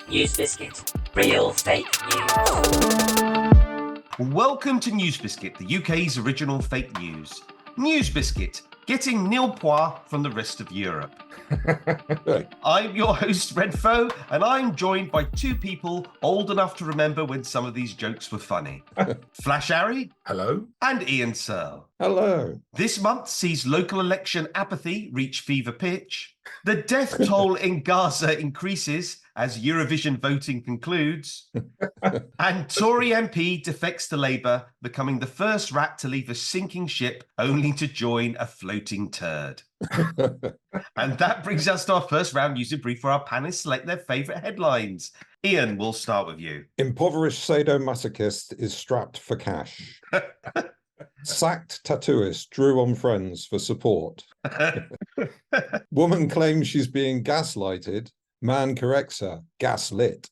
NewsBiscuit. Real fake news. Welcome to NewsBiscuit, the UK's original fake news. NewsBiscuit, getting nil points from the rest of Europe. I'm your host, Wrenfoe, and I'm joined by two people old enough to remember when some of these jokes were funny. FlashArry. Hello. And Ian Seale. Hello. This month sees local election apathy reach fever pitch. The death toll in Gaza increases as Eurovision voting concludes. And Tory MP defects to Labour, becoming the first rat to leave a sinking ship only to join a floating turd. And that brings us to our first round news and brief, where our panelists select their favourite headlines. Ian, we'll start with you. Impoverished sadomasochist is strapped for cash. Sacked tattooist drew on friends for support. Woman claims she's being gaslighted. Man corrects her. Gaslit.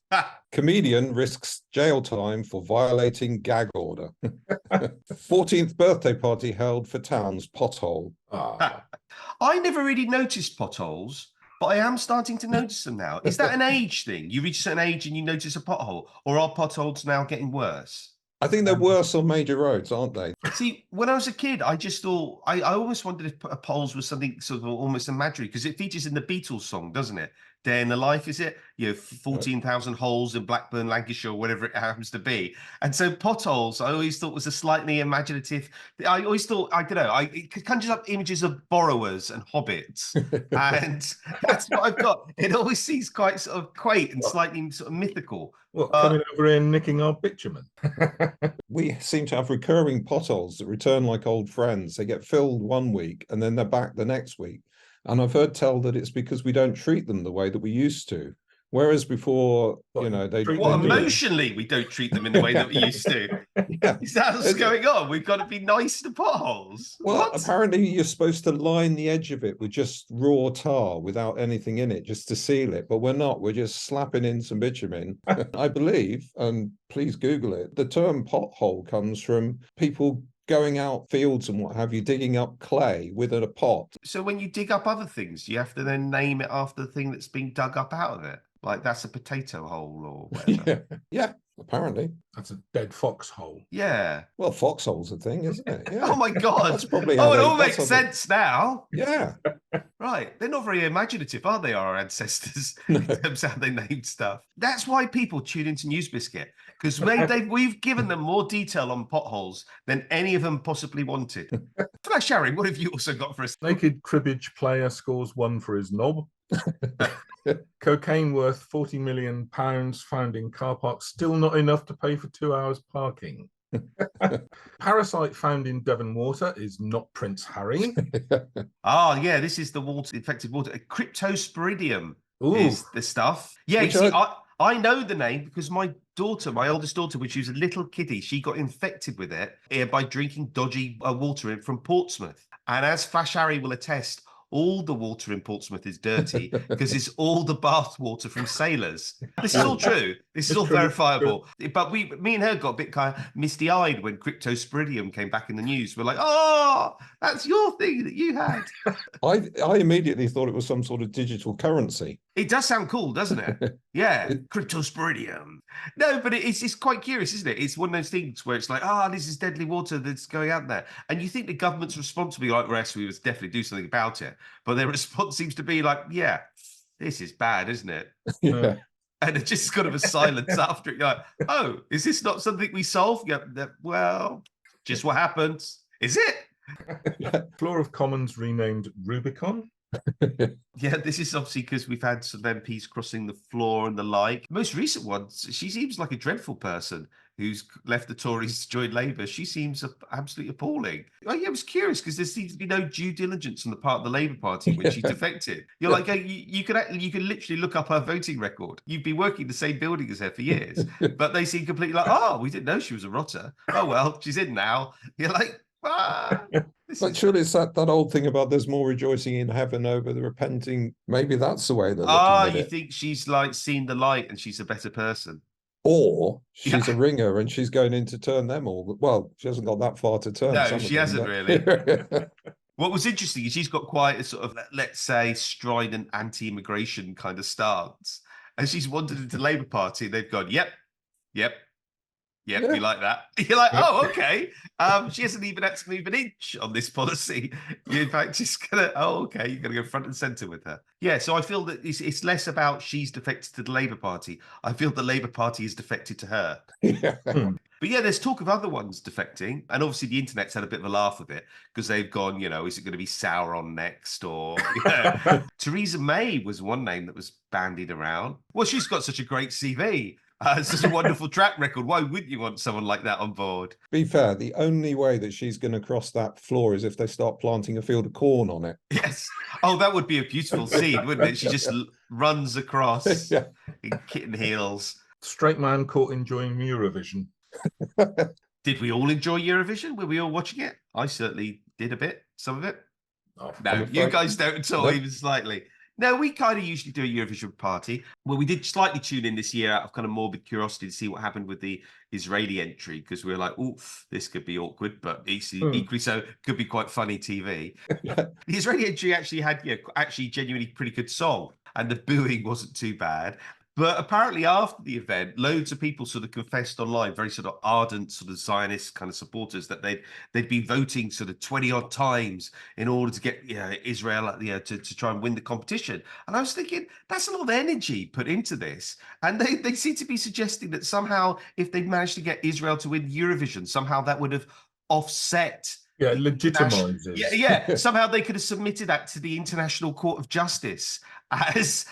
Comedian risks jail time for violating gag order. 14th birthday party held for town's pothole. I never really noticed potholes, but I am starting to notice them now. Is that an age thing? You reach a certain age and you notice a pothole, or are potholes now getting worse? I think they're worse on major roads, aren't they? See, when I was a kid, I just thought, I almost wondered if potholes was something sort of almost imaginary, because it features in the Beatles song, doesn't it? Day in the Life, is it? 14,000 holes in Blackburn, Lancashire, or whatever it happens to be. And so potholes, I always thought was a slightly imaginative. I always thought, I don't know, it conjures up images of borrowers and hobbits. And that's what I've got. It always seems quite sort of quaint and slightly sort of mythical. What, coming over here and nicking our bitumen? We seem to have recurring potholes that return like old friends. They get filled one week and then they're back the next week. And I've heard tell that it's because we don't treat them the way that we used to. Whereas before, emotionally, we don't treat them in the way that we used to. Yeah. Is that what's going on? We've got to be nice to potholes. Well, apparently you're supposed to line the edge of it with just raw tar without anything in it, just to seal it. But we're not. We're just slapping in some bitumen. I believe, and please Google it, the term pothole comes from people going out fields and what have you, digging up clay within a pot. So when you dig up other things, you have to then name it after the thing that's being dug up out of it. Like that's a potato hole or whatever. Yeah, apparently. That's a dead foxhole. Yeah. Well, foxhole's a thing, isn't it? Yeah. Oh my God. That's probably it all makes sense now. Yeah. Right. They're not very imaginative, are they, our ancestors, No. in terms of how they named stuff? That's why people tune into NewsBiscuit, because we've given them more detail on potholes than any of them possibly wanted. FlashArry, what have you also got for us? Naked cribbage player scores one for his knob. Cocaine worth £40 million found in car park, still not enough to pay for 2 hours parking. Parasite found in Devon water is not Prince Harry. Yeah, this is the infected water. Cryptosporidium is the stuff. Yeah, I know the name because my oldest daughter, when she was a little kiddie, she got infected with it by drinking dodgy water from Portsmouth. And as FlashArry will attest, all the water in Portsmouth is dirty because it's all the bath water from sailors. This is all true. This is all verifiable. But me and her got a bit kind of misty-eyed when Cryptosporidium came back in the news. We're like, oh, that's your thing that you had. I immediately thought it was some sort of digital currency. It does sound cool, doesn't it? Yeah, Cryptosporidium. No, but it's quite curious, isn't it? It's one of those things where it's like, this is deadly water that's going out there. And you think the government's response to be like, yes, we must definitely do something about it. But their response seems to be like, yeah, this is bad, isn't it? Yeah. And it's just kind of a silence after it. You're like, oh, is this not something we solve? Yeah, well, just what happens. Is it? Floor of Commons renamed Rubicon. Yeah, this is obviously because we've had some MPs crossing the floor and the like. Most recent one, she seems like a dreadful person who's left the Tories to join Labour. She seems absolutely appalling. Oh, yeah, I was curious because there seems to be no due diligence on the part of the Labour Party when she defected. You're like, you could literally look up her voting record. You'd be working the same building as her for years, but they seem completely like, we didn't know she was a rotter. Oh well, she's in now. You're like, But surely it's that old thing about there's more rejoicing in heaven over the repenting. Maybe that's the way they're looking at it. Think she's like seen the light and she's a better person? Or she's a ringer and she's going in to turn them all. Well, she hasn't got that far to turn. No, she hasn't really. What was interesting is she's got quite a sort of, let's say, strident anti-immigration kind of stance. and she's wandered into the Labour Party. They've gone, yep, you Yeah. like that? You're like, oh, okay. She hasn't even had to move an inch on this policy. You're in fact just gonna, okay, you're gonna go front and centre with her. Yeah, so I feel that it's less about she's defected to the Labour Party. I feel the Labour Party is defected to her. Yeah. But yeah, there's talk of other ones defecting. And obviously the internet's had a bit of a laugh of it because they've gone, is it going to be Sauron next? Or Theresa May was one name that was bandied around. Well, she's got such a great CV. Such a wonderful track record. Why wouldn't you want someone like that on board? Be fair, the only way that she's going to cross that floor is if they start planting a field of corn on it. Yes. Oh, that would be a beautiful scene, wouldn't it? She just runs across Yeah. in kitten heels. Straight man caught enjoying Eurovision. Did we all enjoy Eurovision? Were we all watching it? I certainly did a bit, some of it. Oh, No, you guys don't at all, even slightly. No, we kind of usually do a Eurovision party. Well, we did slightly tune in this year out of kind of morbid curiosity to see what happened with the Israeli entry, because we were like, oof, this could be awkward, but equally so could be quite funny TV. The Israeli entry actually had actually genuinely pretty good song, and the booing wasn't too bad. But apparently after the event, loads of people sort of confessed online, very sort of ardent sort of Zionist kind of supporters, that they'd been voting sort of 20 odd times in order to get Israel to try and win the competition. And I was thinking, that's a lot of energy put into this. And they seem to be suggesting that somehow if they'd managed to get Israel to win Eurovision, somehow that would have offset. Yeah, legitimizes. Yeah. Somehow they could have submitted that to the International Court of Justice as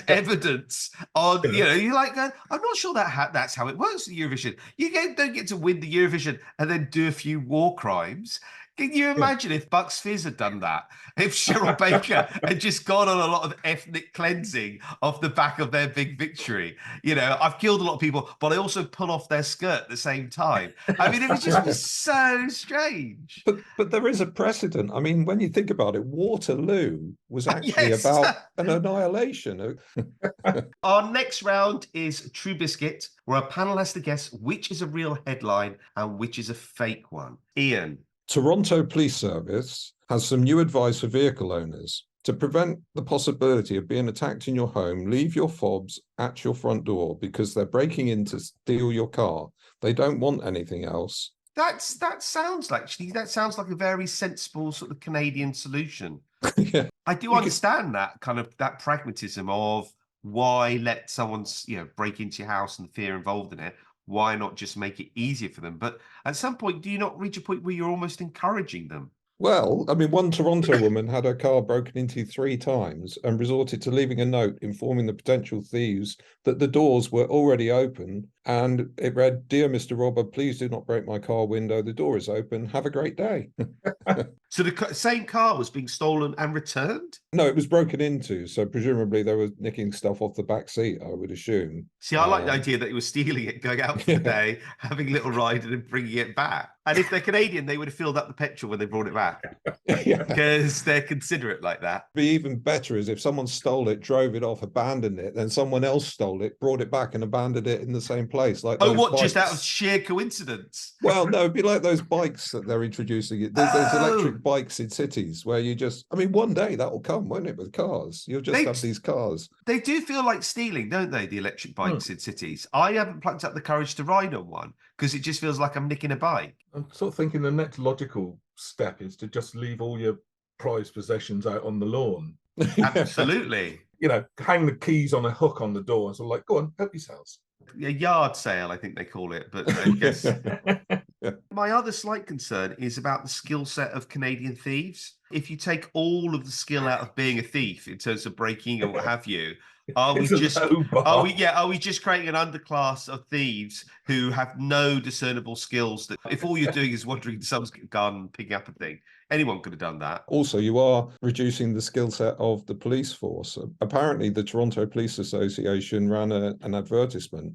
evidence on, you're like, I'm not sure that's how it works in Eurovision. You don't get to win the Eurovision and then do a few war crimes. Can you imagine if Bucks Fizz had done that? If Cheryl Baker had just gone on a lot of ethnic cleansing off the back of their big victory? I've killed a lot of people, but I also pull off their skirt at the same time. I mean, it would just be so strange. But there is a precedent. I mean, when you think about it, Waterloo was actually about an annihilation. Our next round is True Biscuit, where a panel has to guess which is a real headline and which is a fake one. Ian. Toronto Police Service has some new advice for vehicle owners. To prevent the possibility of being attacked in your home, leave your fobs at your front door because they're breaking in to steal your car. They don't want anything else. That sounds like a very sensible sort of Canadian solution. Yeah. I do understand that kind of that pragmatism of why let someone break into your house and the fear involved in it. Why not just make it easier for them? But at some point, do you not reach a point where you're almost encouraging them? Well, I mean, one Toronto woman had her car broken into 3 times and resorted to leaving a note informing the potential thieves that the doors were already open. And it read, "Dear Mr. Robber, please do not break my car window. The door is open. Have a great day." So the same car was being stolen and returned? No, it was broken into. So presumably they were nicking stuff off the back seat, I would assume. See, I like the idea that he was stealing it, going out for the day, having a little ride and then bringing it back. And if they're Canadian, they would have filled up the petrol when they brought it back. Because they're considerate like that. Be even better is if someone stole it, drove it off, abandoned it, then someone else stole it, brought it back and abandoned it in the same place. Like just out of sheer coincidence? Well, no, it'd be like those bikes that they're introducing. There's electric bikes in cities where you just, one day that will come, won't it, with cars? You'll just have these cars. They do feel like stealing, don't they, the electric bikes in cities? I haven't plucked up the courage to ride on one because it just feels like I'm nicking a bike. I'm sort of thinking the next logical step is to just leave all your prized possessions out on the lawn. Absolutely. Hang the keys on a hook on the door and sort of like, go on, help yourselves. A yard sale, I think they call it, but I guess. My other slight concern is about the skill set of Canadian thieves. If you take all of the skill out of being a thief in terms of breaking or what have you, are we just creating an underclass of thieves who have no discernible skills? That if all you're doing is wandering into someone's gun, picking up a thing, anyone could have done that. Also, you are reducing the skill set of the police force. Apparently, the Toronto Police Association ran an advertisement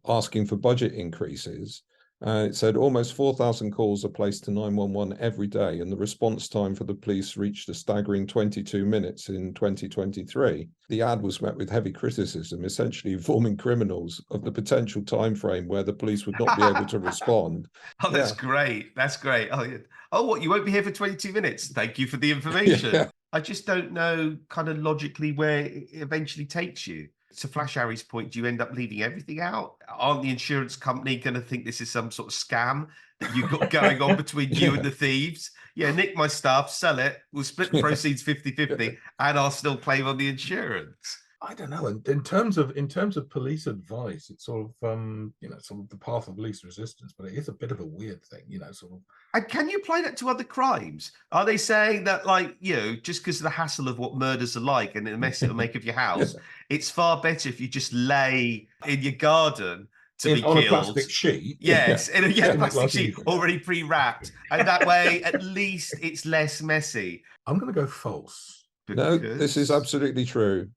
asking for budget increases. It said almost 4,000 calls are placed to 911 every day, and the response time for the police reached a staggering 22 minutes in 2023. The ad was met with heavy criticism, essentially informing criminals of the potential time frame where the police would not be able to respond. Oh, that's great. That's great. Oh, what? You won't be here for 22 minutes? Thank you for the information. Yeah. I just don't know kind of logically where it eventually takes you. To FlashArry's point, do you end up leaving everything out? Aren't the insurance company going to think this is some sort of scam that you've got going on between you and the thieves? Yeah, nick my stuff, sell it. We'll split the proceeds 50-50, and I'll still claim on the insurance. I don't know. And in terms of police advice, it's sort of sort of the path of least resistance, but it is a bit of a weird thing, sort of. And can you apply that to other crimes? Are they saying that, like, just because of the hassle of what murders are like and the mess it'll make of your house, it's far better if you just lay in your garden to be on killed. A plastic sheet. Yes, in a plastic sheet already pre-wrapped. And that way, at least it's less messy. I'm going to go false. No, this is absolutely true.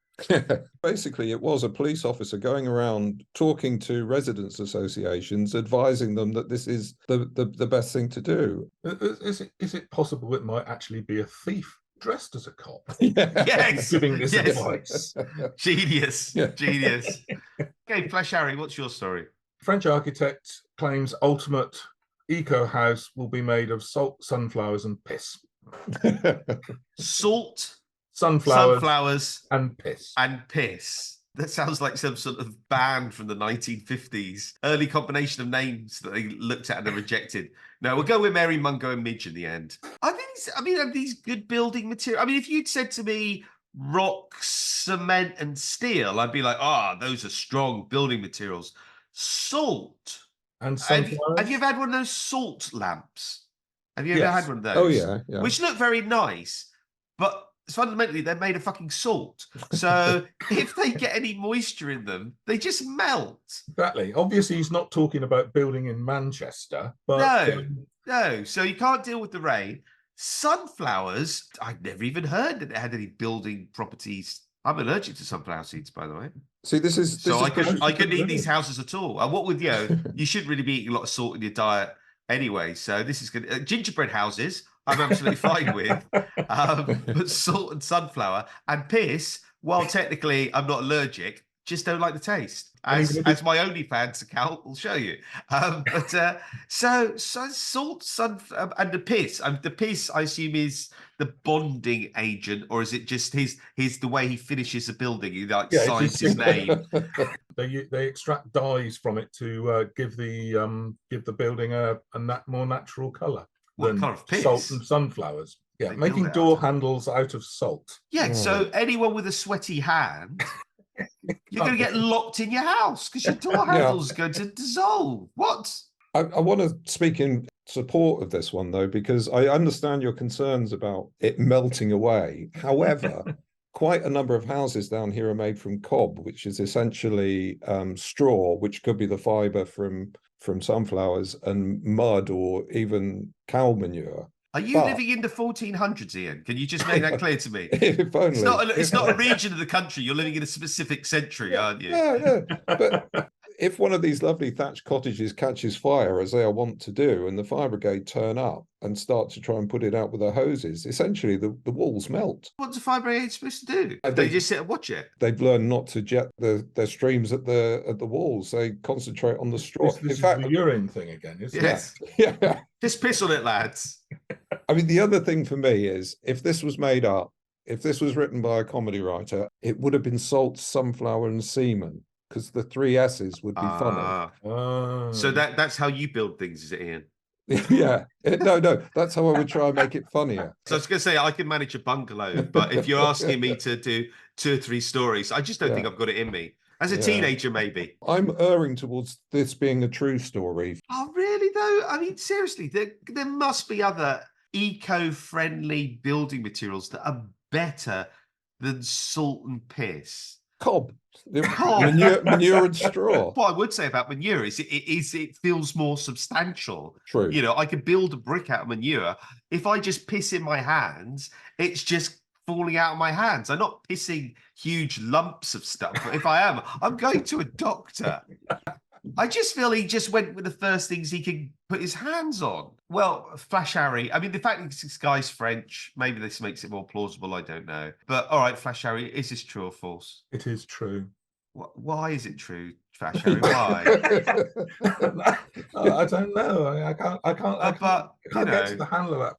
Basically, it was a police officer going around talking to residents' associations, advising them that this is the best thing to do. Is it possible it might actually be a thief dressed as a cop? Yes, giving this advice. Genius. Okay, FlashArry, what's your story? French architect claims ultimate eco house will be made of salt, sunflowers, and piss. Salt, sunflowers, and piss. That sounds like some sort of band from the 1950s. Early combination of names that they looked at and they rejected. No, we'll go with Mary Mungo and Midge in the end. Are these good building material? I mean, if you'd said to me rock, cement, and steel, I'd be like, those are strong building materials. Salt. And sunflowers. Have you ever had one of those salt lamps? Have you ever had one of those? Oh, yeah. Which look very nice, but fundamentally they're made of fucking salt. So if they get any moisture in them, they just melt. Exactly. Obviously, he's not talking about building in Manchester, but no. So you can't deal with the rain. Sunflowers, I'd never even heard that it had any building properties. I'm allergic to sunflower seeds, by the way. See, I couldn't eat these houses at all. And what with you shouldn't really be eating a lot of salt in your diet anyway. So this is good. Gingerbread houses, I'm absolutely fine with. But salt and sunflower and piss, while technically I'm not allergic, just don't like the taste. As my OnlyFans account will show you. So salt, and the piss. The piss, I assume, is the bonding agent, or is it just his the way he finishes a building? He signs his name. They extract dyes from it to give the building a more natural colour. What kind of piss? Salt and sunflowers. Yeah, making door handles out of salt. Yeah, so anyone with a sweaty hand, you're going to get locked in your house because your door handle's going to dissolve. What? I want to speak in support of this one, though, because I understand your concerns about it melting away. However, quite a number of houses down here are made from cob, which is essentially straw, which could be the fibre from sunflowers, and mud or even cow manure. Are you living in the 1400s, Ian? Can you just make that clear to me? If only. It's not a region of the country. You're living in a specific century, aren't you? No. But if one of these lovely thatched cottages catches fire, as they are wont to do, and the fire brigade turn up and start to try and put it out with their hoses, essentially the walls melt. What's the fire brigade supposed to do? They just sit and watch it? They've learned not to jet their streams at the walls. They concentrate on the straw. This is the urine thing again, isn't it? Yeah. Just piss on it, lads. I mean, the other thing for me is, if this was made up, if this was written by a comedy writer, it would have been salt, sunflower, and semen, because the 3 S's would be funny. So that's how you build things, is it, Ian? Yeah. No, that's how I would try and make it funnier. So I was going to say, I can manage a bungalow, but if you're asking me to do 2 or 3 stories, I just don't think I've got it in me. As a teenager, maybe. I'm erring towards this being a true story. Oh, really, though? I mean, seriously, there must be other eco-friendly building materials that are better than salt and piss. Cob. Manure and straw. What I would say about manure is it feels more substantial. True. I could build a brick out of manure. If I just piss in my hands, it's just falling out of my hands. I'm not pissing huge lumps of stuff. But if I am, I'm going to a doctor. I just feel he just went with the first things he could put his hands on. Well, FlashArry, I mean, the fact that this guy's French, maybe this makes it more plausible, I don't know. But all right, FlashArry, is this true or false? It is true. Why is it true, FlashArry? Why? I don't know. I can't get to the handle of that.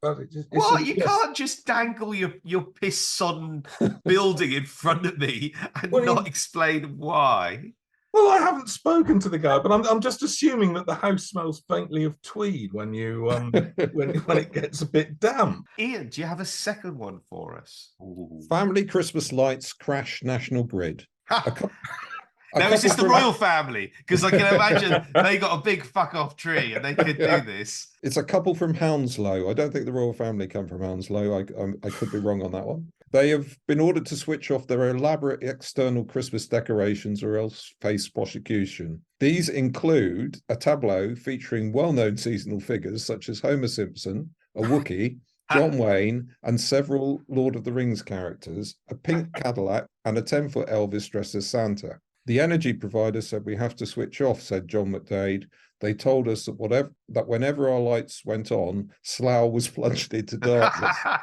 But you can't just dangle your piss-sodden building in front of me and not explain why. Well, I haven't spoken to the guy, but I'm just assuming that the house smells faintly of tweed when you when it gets a bit damp. Ian, do you have a second one for us? Ooh. Family Christmas lights crash national grid. Now, is this the royal family? Because I can imagine they got a big fuck-off tree and they could do this. It's a couple from Hounslow. I don't think the royal family come from Hounslow. I could be wrong on that one. They have been ordered to switch off their elaborate external Christmas decorations or else face prosecution. These include a tableau featuring well-known seasonal figures such as Homer Simpson, a Wookiee, John Wayne, and several Lord of the Rings characters, a pink Cadillac, and a 10-foot Elvis dressed as Santa. The energy provider said we have to switch off, said John McDade. They told us that whenever our lights went on, Slough was plunged into darkness. I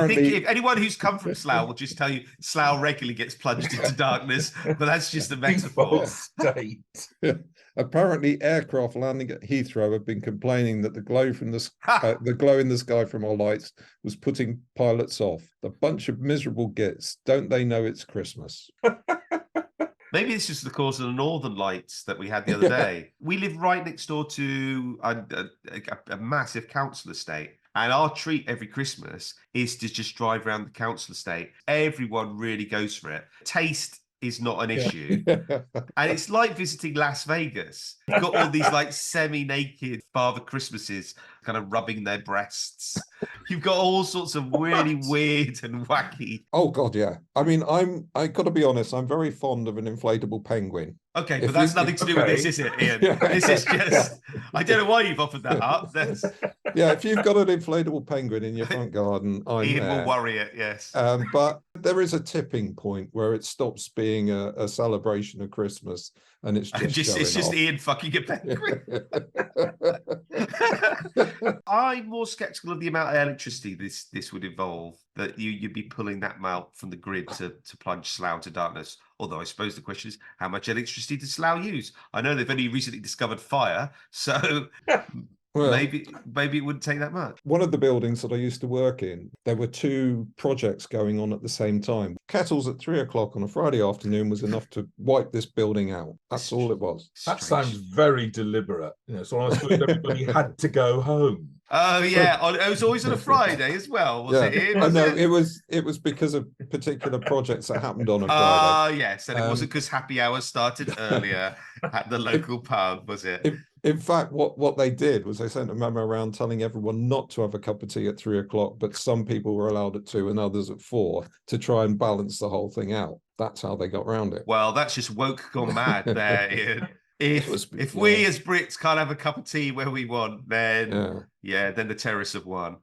think if anyone who's come from Slough will just tell you Slough regularly gets plunged into darkness, but that's just a metaphor. State. Apparently, aircraft landing at Heathrow have been complaining that the glow in the sky from our lights was putting pilots off. The bunch of miserable gits. Don't they know it's Christmas? Maybe this is the cause of the Northern Lights that we had the other day. We live right next door to a massive council estate. And our treat every Christmas is to just drive around the council estate. Everyone really goes for it. Taste is not an issue. And it's like visiting Las Vegas. You've got all these like semi-naked Father Christmases kind of rubbing their breasts. You've got all sorts of really weird and wacky. Oh God, yeah. I mean, I got to be honest, I'm very fond of an inflatable penguin. Okay, but that's nothing to do with this, is it, Ian? This is just, I don't know why you've offered that up. Yeah, if you've got an inflatable penguin in your front garden, Ian will worry it, yes. But there is a tipping point where it stops being a celebration of Christmas and it's just Ian fucking a penguin. I'm more sceptical of the amount of electricity this would involve, that you'd be pulling that out from the grid to plunge Slough into darkness. Although I suppose the question is, how much electricity does Slough use? I know they've only recently discovered fire, so well, maybe it wouldn't take that much. One of the buildings that I used to work in, there were two projects going on at the same time. Kettles at 3 o'clock on a Friday afternoon was enough to wipe this building out. That's all it was. That sounds very deliberate. So I suppose everybody had to go home. Oh yeah, it was always on a Friday as well, was it? Ian? No, it was because of particular projects that happened on a Friday. Ah, yes, and it wasn't because happy hour started earlier at the local pub, was it? In fact, what they did was they sent a memo around telling everyone not to have a cup of tea at 3 o'clock, but some people were allowed at 2 and others at 4 to try and balance the whole thing out. That's how they got around it. Well, that's just woke gone mad there, Ian. If we as Brits can't have a cup of tea where we want, then then the terrorists have won.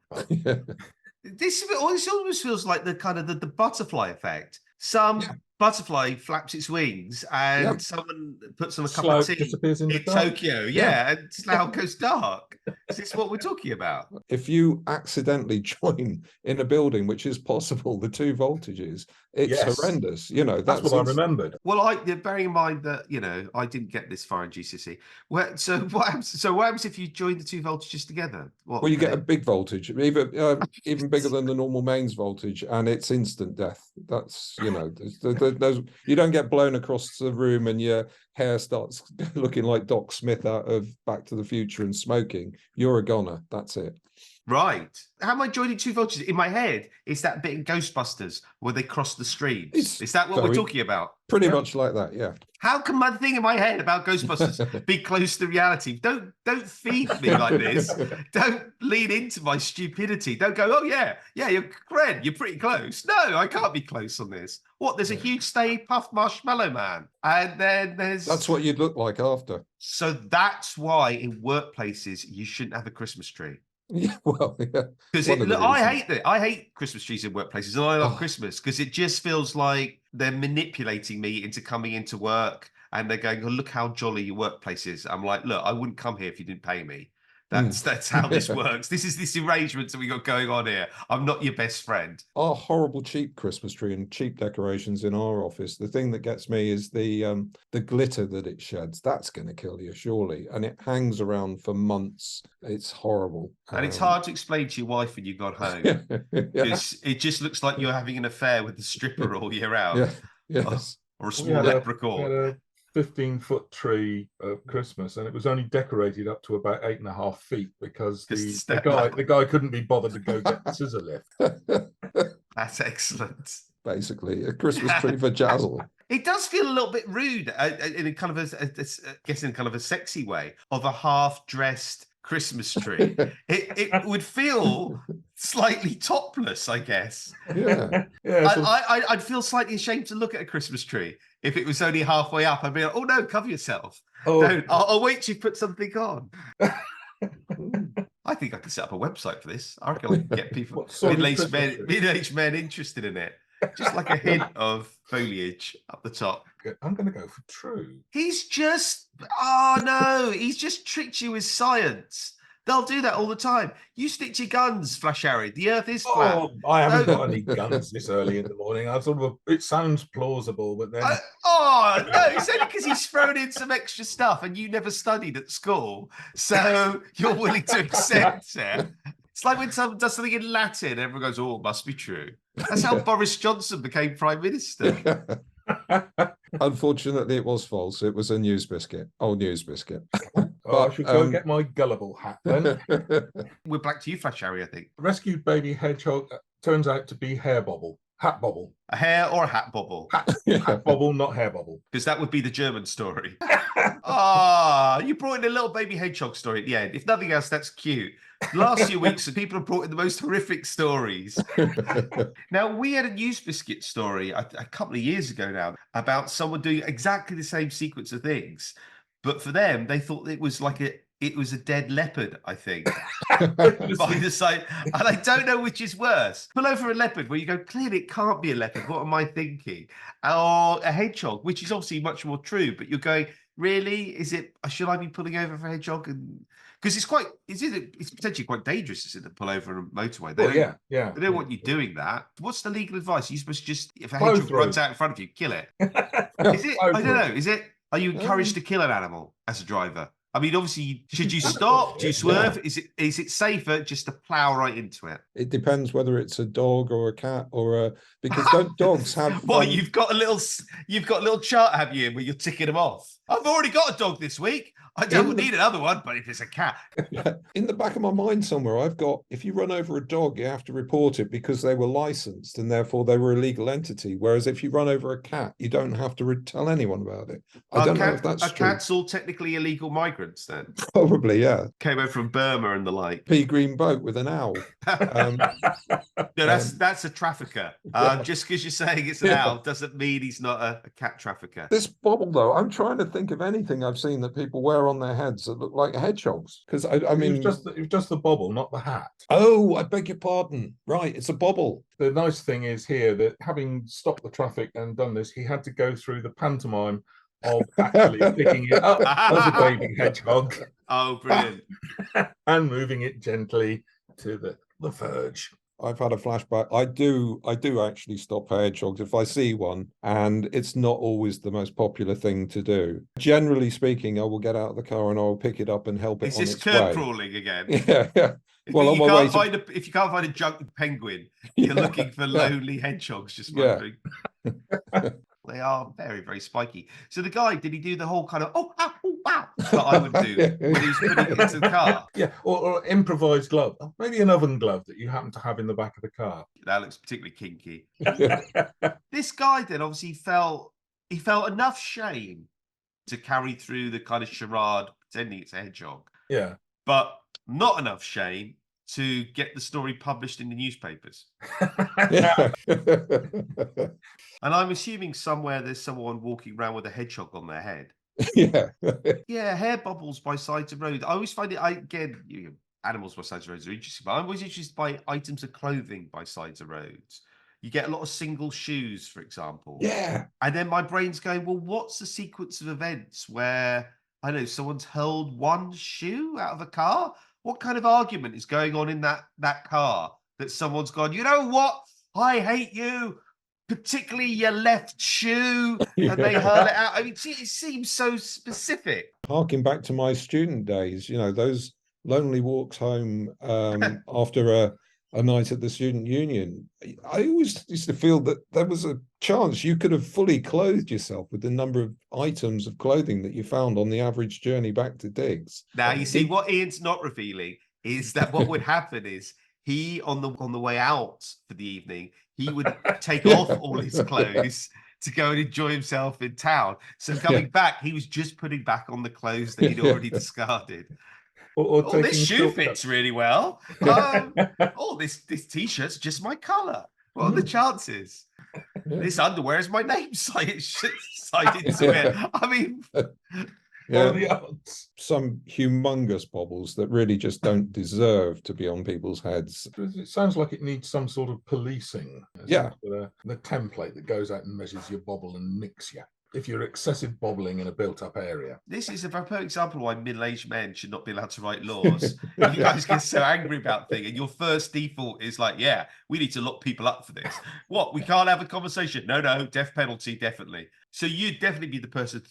This almost feels like the kind of the butterfly effect. Butterfly flaps its wings and someone puts on a cup of tea in Tokyo. And Slough goes dark. Is this what we're talking about? If you accidentally join in a building, which is possible, the two voltages, it's horrendous. That's what I remembered. Well, bearing in mind that I didn't get this far in GCSE. So what happens if you join the two voltages together? Well, you get a big voltage, even bigger than the normal mains voltage, and it's instant death. That's you don't get blown across the room and your hair starts looking like Doc Smith out of Back to the Future and smoking. You're a goner. That's it. Right. How am I joining two voltages? In my head, it's that bit in Ghostbusters where they cross the streams. Is that what we're talking about? Pretty much like that, yeah. How can my thing in my head about Ghostbusters be close to reality? Don't feed me like this. Don't lean into my stupidity. Don't go, oh yeah, you're pretty close. No, I can't be close on this. What? There's a huge Stay Puft Marshmallow Man. And then there's... That's what you'd look like after. So that's why in workplaces, you shouldn't have a Christmas tree. Yeah, well, yeah. Because I hate Christmas trees in workplaces, and I love Christmas because it just feels like they're manipulating me into coming into work, and they're going, "Oh, look how jolly your workplace is." I'm like, "Look, I wouldn't come here if you didn't pay me." That's how this works. This is this arrangement that we got going on here. I'm not your best friend. Our horrible cheap Christmas tree and cheap decorations in our office. The thing that gets me is the glitter that it sheds. That's going to kill you surely, and it hangs around for months. It's horrible, and it's hard to explain to your wife when you got home. Because it just looks like you're having an affair with the stripper all year round. Yes, or a small leprechaun. We had a 15-foot tree of Christmas, and it was only decorated up to about 8.5 feet because the guy couldn't be bothered to go get the scissor lift. That's excellent. Basically, a Christmas tree for Jazzle. It does feel a little bit rude in a kind of a sexy way of a half-dressed Christmas tree. It would feel slightly topless, I guess. Yeah. I'd feel slightly ashamed to look at a Christmas tree if it was only halfway up. I'd be like, oh no, cover yourself. Don't. I'll wait till you put something on. I think I could set up a website for this. I reckon I can get people, middle-aged men interested in it. Just like a hint of foliage up the top. I'm going to go for true. He's just tricked you with science. They'll do that all the time. You stick to your guns, FlashArry. The Earth is flat. Oh, I haven't got any guns this early in the morning. It sounds plausible, but then... no, it's only because he's thrown in some extra stuff and you never studied at school, so you're willing to accept it. It's like when someone does something in Latin, everyone goes, oh, it must be true. That's how Boris Johnson became Prime Minister. Unfortunately, it was false. It was a NewsBiscuit. Old NewsBiscuit. I should go and get my gullible hat then. We're back to you, FlashArry, I think. Rescued baby hedgehog turns out to be hair bobble. Hat bobble. A hair or a hat bobble? Hat bobble, not hair bobble. Because that would be the German story. You brought in a little baby hedgehog story at the end. If nothing else, that's cute. The last few weeks, people have brought in the most horrific stories. Now, we had a NewsBiscuit story a couple of years ago now about someone doing exactly the same sequence of things. But for them, they thought it was like it was a dead leopard, I think, by the side. And I don't know which is worse. Pull over a leopard where you go, clearly it can't be a leopard. What am I thinking? Or a hedgehog, which is obviously much more true. But you're going, really? Should I be pulling over for a hedgehog? And because it's potentially quite dangerous, isn't it, to pull over a motorway? Yeah. They don't want you doing that. What's the legal advice? Are you supposed to just, if a hedgehog runs out in front of you, kill it? Is it? I don't know. Is it? Are you encouraged to kill an animal as a driver? I mean, obviously, should you stop? Do you swerve? Yeah. Is it safer just to plow right into it? It depends whether it's a dog or a cat because don't dogs have? Well, you've got a little chart, have you, where you're ticking them off. I've already got a dog this week. I don't need another one, but if it's a cat. In the back of my mind somewhere, I've got, if you run over a dog, you have to report it because they were licensed and therefore they were a legal entity. Whereas if you run over a cat, you don't have to tell anyone about it. I don't know if that's true. Cats all technically illegal migrants then? Probably, yeah. Came over from Burma and the like. Pea green boat with an owl. No, that's a trafficker. Just because you're saying it's an owl doesn't mean he's not a cat trafficker. This bobble, though, I'm trying to think of anything I've seen that people wear on their heads that look like hedgehogs. Because I mean, it was just the bobble, not the hat. Oh, I beg your pardon. Right, it's a bobble. The nice thing is here that having stopped the traffic and done this, he had to go through the pantomime of actually picking it up as a baby hedgehog. Oh, brilliant! And moving it gently to the verge. I've had a flashback. I do actually stop hedgehogs if I see one, and it's not always the most popular thing to do. Generally speaking, I will get out of the car and I'll pick it up and help it on its way. Is this curb crawling again? Yeah. Well, if you can't find a junk penguin, you're looking for lonely hedgehogs just wandering. They are very, very spiky. So the guy, did he do the whole kind of, wow, that I would do when he's putting it into the car? Yeah, or improvised glove. Maybe an oven glove that you happen to have in the back of the car. That looks particularly kinky. This guy then obviously felt enough shame to carry through the kind of charade pretending it's a hedgehog. Yeah. But not enough shame to get the story published in the newspapers. And I'm assuming somewhere there's someone walking around with a hedgehog on their head. Yeah, hair bubbles by sides of roads. I always find it, animals by sides of roads are interesting, but I'm always interested by items of clothing by sides of roads. You get a lot of single shoes, for example. Yeah. And then my brain's going, well, what's the sequence of events where, I don't know, someone's hurled one shoe out of a car? What kind of argument is going on in that car that someone's gone, you know what? I hate you, particularly your left shoe, and they hurl it out. I mean, it seems so specific. Harking back to my student days, those lonely walks home after a night at the student union, I always used to feel that there was a chance you could have fully clothed yourself with the number of items of clothing that you found on the average journey back to digs. Now, you see, what Ian's not revealing is that what would happen is he, on the way out for the evening, he would take off all his clothes to go and enjoy himself in town. So coming back, he was just putting back on the clothes that he'd already discarded. Or this shoe fits really well. This t-shirt's just my colour. What are the chances? This underwear is my name cited into it. I mean, some humongous bobbles that really just don't deserve to be on people's heads. It sounds like it needs some sort of policing. The template that goes out and measures your bobble and nicks you if you're excessive bobbling in a built-up area. This is a perfect example of why middle-aged men should not be allowed to write laws. You guys get so angry about things, and your first default is like, yeah, we need to lock people up for this. What? We can't have a conversation? No, death penalty, definitely. So you'd definitely be the person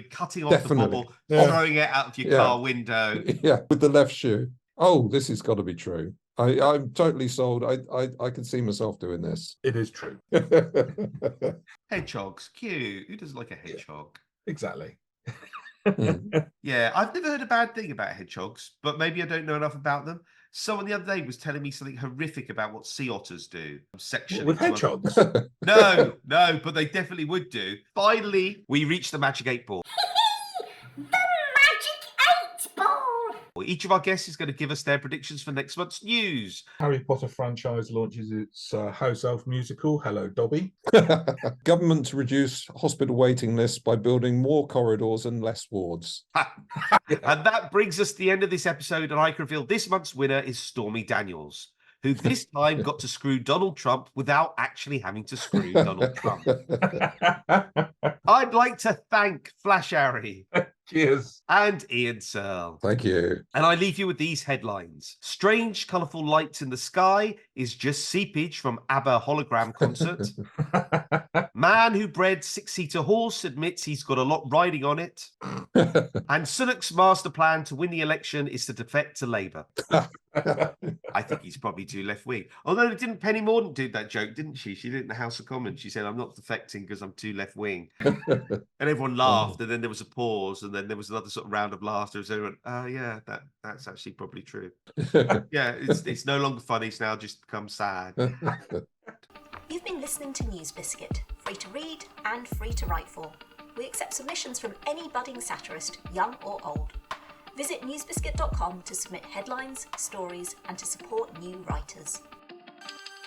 cutting off the bobble, throwing it out of your car window. Yeah, with the left shoe. Oh, this has got to be true. I'm totally sold. I can see myself doing this. It is true. Hedgehogs, cute. Who doesn't like a hedgehog? Exactly. Yeah, I've never heard a bad thing about hedgehogs, but maybe I don't know enough about them. Someone the other day was telling me something horrific about what sea otters do. With hedgehogs? No, but they definitely would do. Finally, we reached the magic 8 ball. Each of our guests is going to give us their predictions for next month's news. Harry Potter franchise launches its house elf musical, Hello Dobby. Government to reduce hospital waiting lists by building more corridors and less wards. And that brings us to the end of this episode, and I can reveal this month's winner is Stormy Daniels, who this time got to screw Donald Trump without actually having to screw Donald Trump. I'd like to thank FlashArry. Cheers. And Ian Seale. Thank you. And I leave you with these headlines. Strange, colourful lights in the sky is just seepage from ABBA hologram concert. Man who bred 6-seater horse admits he's got a lot riding on it. And Sunak's master plan to win the election is to defect to Labour. I think he's probably too left-wing. Although Penny Mordaunt did that joke, didn't she? She did in the House of Commons. She said, I'm not defecting because I'm too left-wing. And everyone laughed, and then there was a pause, and then there was another sort of round of laughter. So everyone, yeah, that's actually probably true. Yeah, it's no longer funny. It's now just become sad. You've been listening to NewsBiscuit, free to read and free to write for. We accept submissions from any budding satirist, young or old. Visit newsbiscuit.com to submit headlines, stories, and to support new writers.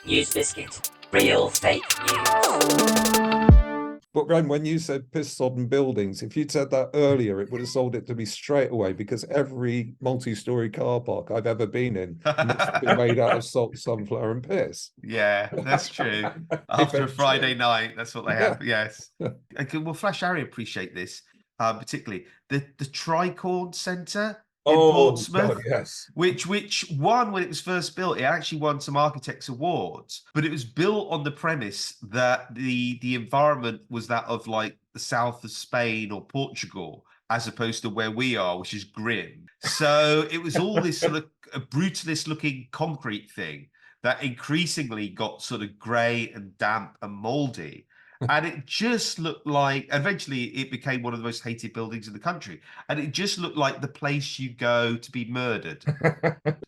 NewsBiscuit, real fake news. But Ren, when you said piss-sodden buildings, if you'd said that earlier, it would have sold it to me straight away, because every multi-story car park I've ever been in must be made out of salt, sunflower and piss. Yeah, that's true. After a Friday night, that's what they have. Yes. Okay, well, FlashArry appreciate this, particularly. The Tricorn Centre in Portsmouth, God, yes. which won when it was first built. It actually won some architects awards, but it was built on the premise that the environment was that of like the south of Spain or Portugal, as opposed to where we are, which is grim. So it was all this sort of a brutalist looking concrete thing that increasingly got sort of grey and damp and mouldy. And it just looked like, eventually it became one of the most hated buildings in the country. And it just looked like the place you go to be murdered.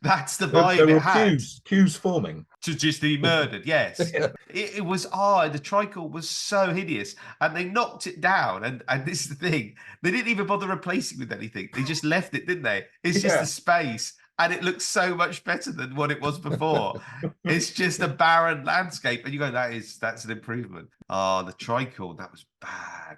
That's the vibe there it were had. Queues forming. To just be murdered, yes. It was, the Tricorn was so hideous. And they knocked it down. And this is the thing, they didn't even bother replacing with anything. They just left it, didn't they? It's just a space. And it looks so much better than what it was before. It's just a barren landscape. And you go, that's an improvement. The Tricorn, that was bad.